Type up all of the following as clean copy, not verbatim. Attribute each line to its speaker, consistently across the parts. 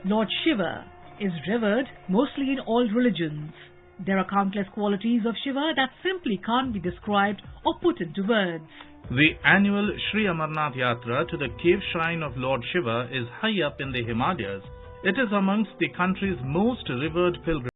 Speaker 1: Lord Shiva is revered mostly in all religions. There are countless qualities of Shiva that simply can't be described or put into words.
Speaker 2: The annual Sri Amarnath Yatra to the cave shrine of Lord Shiva is high up in the Himalayas. It is amongst the country's most revered pilgrims.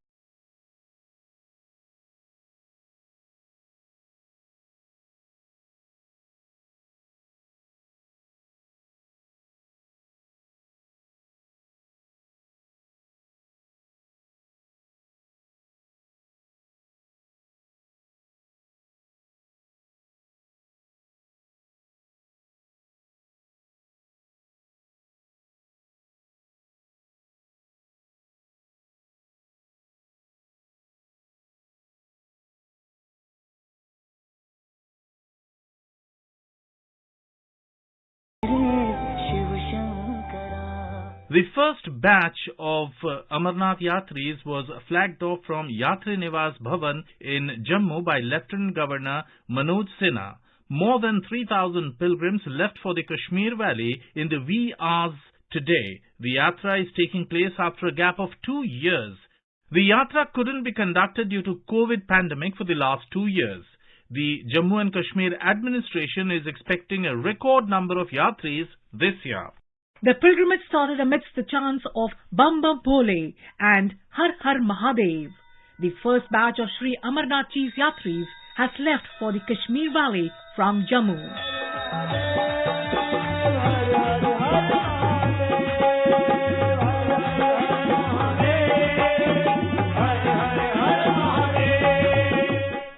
Speaker 2: The first batch of Amarnath Yatris was flagged off from Yatri Niwas Bhavan in Jammu by Lieutenant Governor Manoj Sinha. More than 3,000 pilgrims left for the Kashmir Valley in the wee hours today. The Yatra is taking place after a gap of 2 years. The Yatra couldn't be conducted due to COVID pandemic for the last 2 years. The Jammu and Kashmir administration is expecting a record number of Yatris this year.
Speaker 1: The pilgrimage started amidst the chants of Bam Bam Bhole and Har Har Mahadev. The first batch of Sri Amarnath Chief Yatris has left for the Kashmir Valley from Jammu.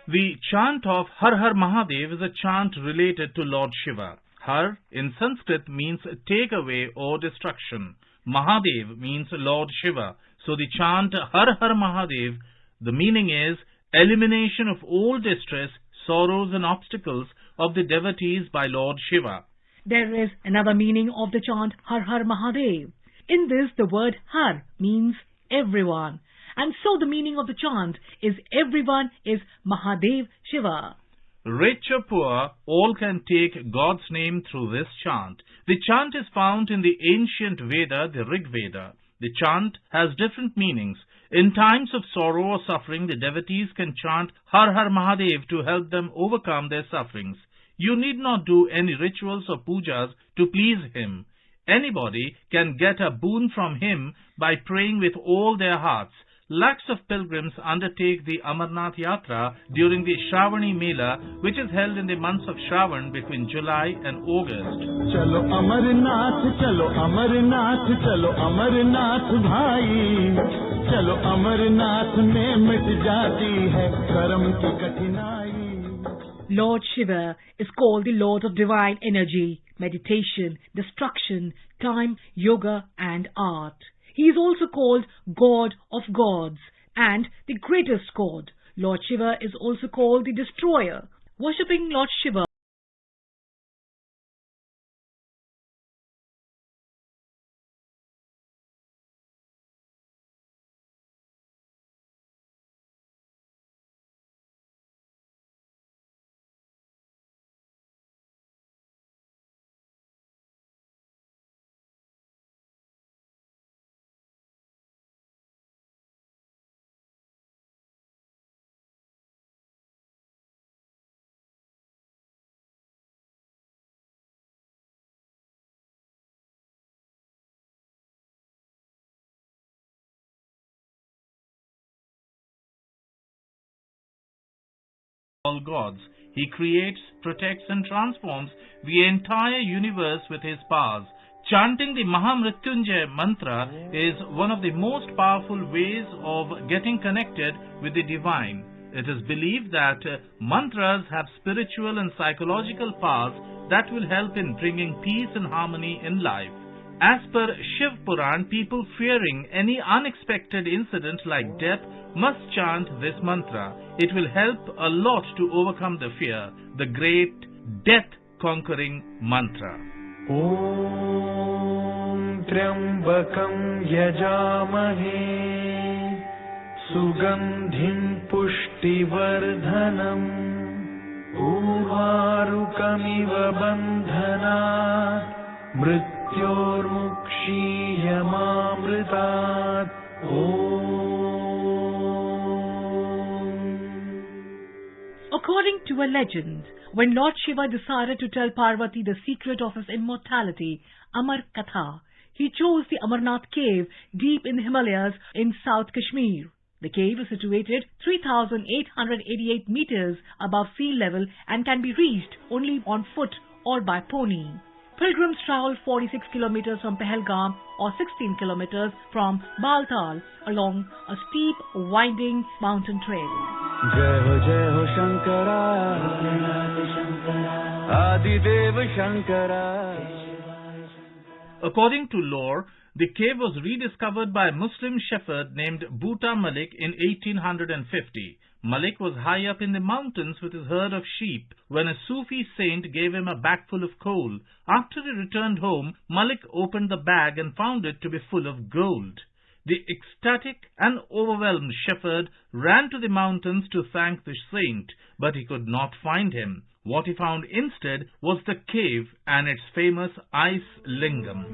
Speaker 2: The chant of Har Har Mahadev is a chant related to Lord Shiva. Har in Sanskrit means take away or destruction. Mahadev means Lord Shiva. So the chant Har Har Mahadev, the meaning is elimination of all distress, sorrows and obstacles of the devotees by Lord Shiva.
Speaker 1: There is another meaning of the chant Har Har Mahadev. In this, the word Har means everyone. And so the meaning of the chant is everyone is Mahadev Shiva.
Speaker 2: Rich or poor, all can take God's name through this chant. The chant is found in the ancient Veda, the Rig Veda. The chant has different meanings. In times of sorrow or suffering, the devotees can chant Har Har Mahadev to help them overcome their sufferings. You need not do any rituals or pujas to please him. Anybody can get a boon from him by praying with all their hearts. Lakhs of pilgrims undertake the Amarnath Yatra during the Shravani Mela, which is held in the months of Shravan between July and August.
Speaker 3: Chalo Amarnath, chalo Amarnath, chalo Amarnath bhai. Chalo Amarnath mein mit jati hai karam ki kathinai.
Speaker 1: Lord Shiva is called the Lord of Divine Energy, Meditation, Destruction, Time, Yoga and Art. He is also called God of Gods and the greatest God. Lord Shiva is also called the Destroyer. Worshipping Lord Shiva
Speaker 2: all gods. He creates, protects and transforms the entire universe with his powers. Chanting the Mahamrityunjay mantra is one of the most powerful ways of getting connected with the divine. It is believed that mantras have spiritual and psychological powers that will help in bringing peace and harmony in life. As per Shiv Puran, people fearing any unexpected incident like death must chant this mantra. It will help a lot to overcome the fear, the great death-conquering mantra.
Speaker 3: Om Triambakam Yajamahe Sugandhim Pushtivardhanam Urvarukamiva Bandhanat Mrityormukshiyamamrit अनन्तात्
Speaker 1: According to a legend, when Lord Shiva decided to tell Parvati the secret of his immortality, Amar Katha, he chose the Amarnath cave deep in the Himalayas in South Kashmir. The cave is situated 3,888 meters above sea level and can be reached only on foot or by pony. Pilgrims travel 46 kilometers from Pahalgam or 16 kilometers from Baltal along a steep, winding mountain trail.
Speaker 3: जय हो Shankara आदिदेव Shankara.
Speaker 2: According to lore, the cave was rediscovered by a Muslim shepherd named Bhuta Malik in 1850. Malik was high up in the mountains with his herd of sheep when a Sufi saint gave him a bag full of coal. After he returned home, Malik opened the bag and found it to be full of gold. The ecstatic and overwhelmed shepherd ran to the mountains to thank the saint, but he could not find him. What he found instead was the cave and its famous ice lingam.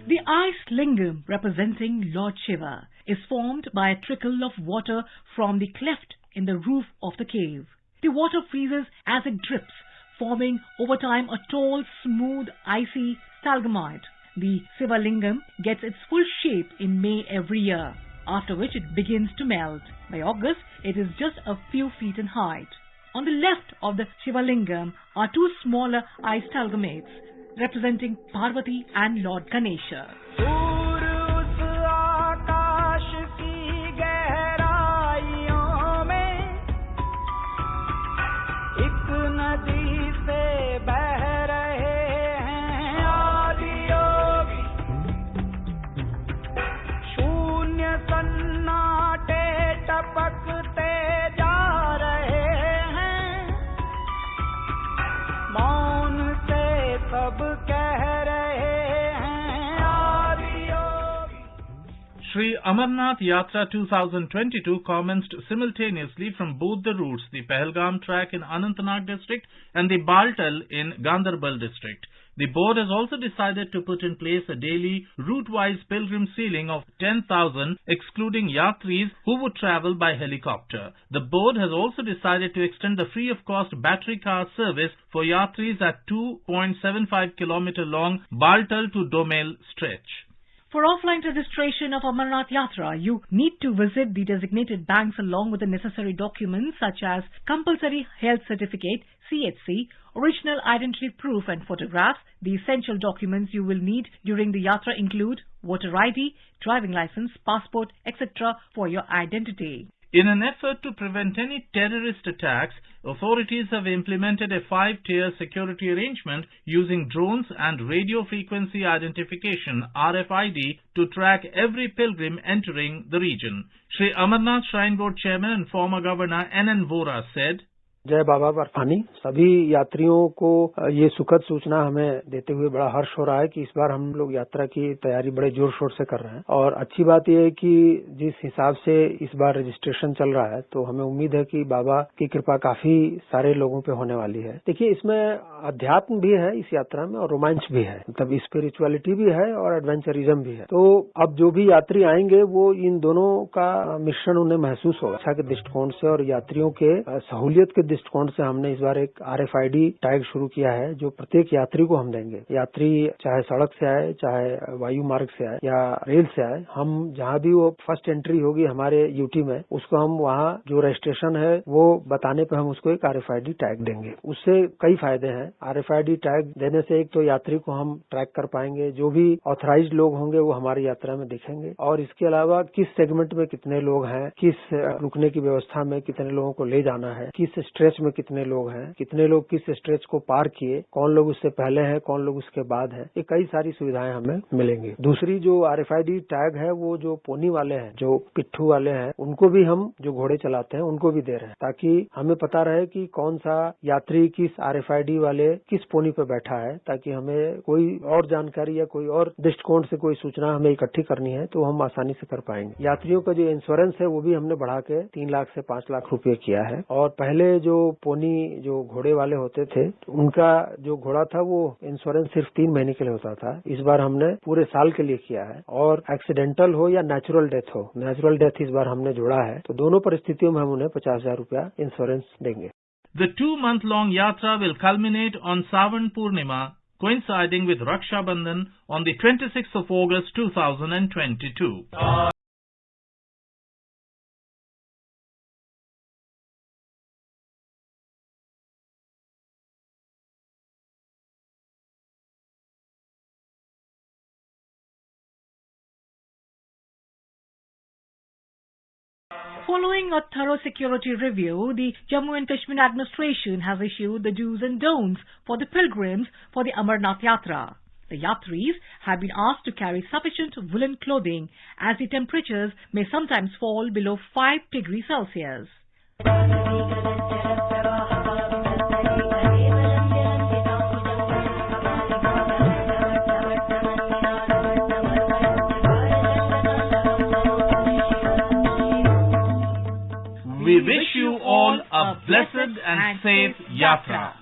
Speaker 1: The ice lingam, representing Lord Shiva, is formed by a trickle of water from the cleft in the roof of the cave. The water freezes as it drips, forming over time a tall, smooth, icy stalagmite. The Shiva lingam gets its full shape in May every year, after which it begins to melt. By August, it is just a few feet in height. On the left of the Shiva lingam are two smaller ice stalagmites, representing Parvati and Lord Ganesha.
Speaker 2: Sri Amarnath Yatra 2022 commenced simultaneously from both the routes, the Pahalgam track in Anantnag district and the Baltal in Gandarbal district. The board has also decided to put in place a daily route-wise pilgrim ceiling of 10,000, excluding yatris who would travel by helicopter. The board has also decided to extend the free-of-cost battery car service for yatris at 2.75 km long Baltal to Domel stretch.
Speaker 1: For offline registration of Amarnath Yatra, you need to visit the designated banks along with the necessary documents such as compulsory health certificate, CHC, original identity proof and photographs. The essential documents you will need during the Yatra include voter ID, driving license, passport, etc. for your identity.
Speaker 2: In an effort to prevent any terrorist attacks, authorities have implemented a 5-tier security arrangement using drones and radio frequency identification (RFID) to track every pilgrim entering the region. Sri Amarnath Shrine Board Chairman and former Governor N.N. Vora said,
Speaker 4: जय बाबा बर्फानी। सभी यात्रियों को ये सुखद सूचना हमें देते हुए बड़ा हर्ष हो रहा है कि इस बार हम लोग यात्रा की तैयारी बड़े जोर शोर से कर रहे हैं और अच्छी बात यह है कि जिस हिसाब से इस बार रजिस्ट्रेशन चल रहा है तो हमें उम्मीद है कि बाबा की कृपा काफी सारे लोगों पे होने वाली है। देखिए, इसमें अध्यात्म भी है इस यात्रा में और रोमांच भी है, मतलब स्पिरिचुअलिटी भी है और एडवेंचरिज्म भी है। तो अब जो भी यात्री आएंगे वो इन दोनों का मिश्रण उन्हें महसूस होगा। अच्छा के दृष्टिकोण से और यात्रियों के सहूलियत के दृष्टिकोण से हमने इस बार एक RFID टैग शुरू किया है जो प्रत्येक यात्री को हम देंगे। यात्री चाहे सड़क से आए, चाहे वायु मार्ग से आए या रेल से आए, हम जहां भी वो फर्स्ट एंट्री होगी हमारे यूटी में, उसको हम वहां जो रजिस्ट्रेशन है वो बताने पे हम उसको एक RFID टैग देंगे। उससे कई फायदे हैं। RFID टैग देने से एक तो यात्री को हम ट्रैक कर पाएंगे, जो भी ऑथराइज्ड लोग होंगे वो हमारी यात्रा में दिखेंगे और इसके अलावा किस सेगमेंट में कितने लोग हैं, किस रुकने की व्यवस्था में कितने लोगों को ले जाना है, किस स्ट्रेच में कितने लोग हैं, कितने लोग किस स्ट्रेच को पार किए, कौन लोग उससे पहले हैं, कौन लोग उसके बाद है, ये कई सारी सुविधाएं हमें मिलेंगी। दूसरी जो RFID टैग है वो जो पोनी वाले हैं, जो पिट्ठू वाले हैं, उनको भी हम जो घोड़े चलाते हैं उनको भी दे रहे हैं, ताकि हमें पता रहे कि कौन सा यात्री किस RFID वाले किस पोनी पे बैठा है, ताकि हमें कोई और जानकारी या कोई और दृष्टिकोण से कोई सूचना हमें इकट्ठी करनी है तो हम आसानी से कर पाएंगे। यात्रियों का जो इंश्योरेंस है वो भी हमने बढ़ा के 3 लाख से 5 लाख रुपए किया है। और पहले जो पोनी जो घोड़े वाले होते थे उनका जो घोड़ा था वो इंश्योरेंस सिर्फ 3 महीने के लिए होता था, इस बार हमने पूरे साल के लिए किया है। और एक्सीडेंटल हो या नेचुरल डेथ हो, नेचुरल डेथ इस बार हमने जोड़ा है, तो दोनों परिस्थितियों में हम उन्हें 50,000 रुपया इंश्योरेंस देंगे।
Speaker 2: The 2-month-long yatra will culminate on Sawan Purnima, coinciding with Raksha Bandhan on the 26th of August 2022.
Speaker 1: Following a thorough security review, the Jammu and Kashmir administration has issued the do's and don'ts for the pilgrims for the Amarnath Yatra. The Yatris have been asked to carry sufficient woolen clothing as the temperatures may sometimes fall below 5 degrees Celsius.
Speaker 2: We wish you all a blessed and safe yatra.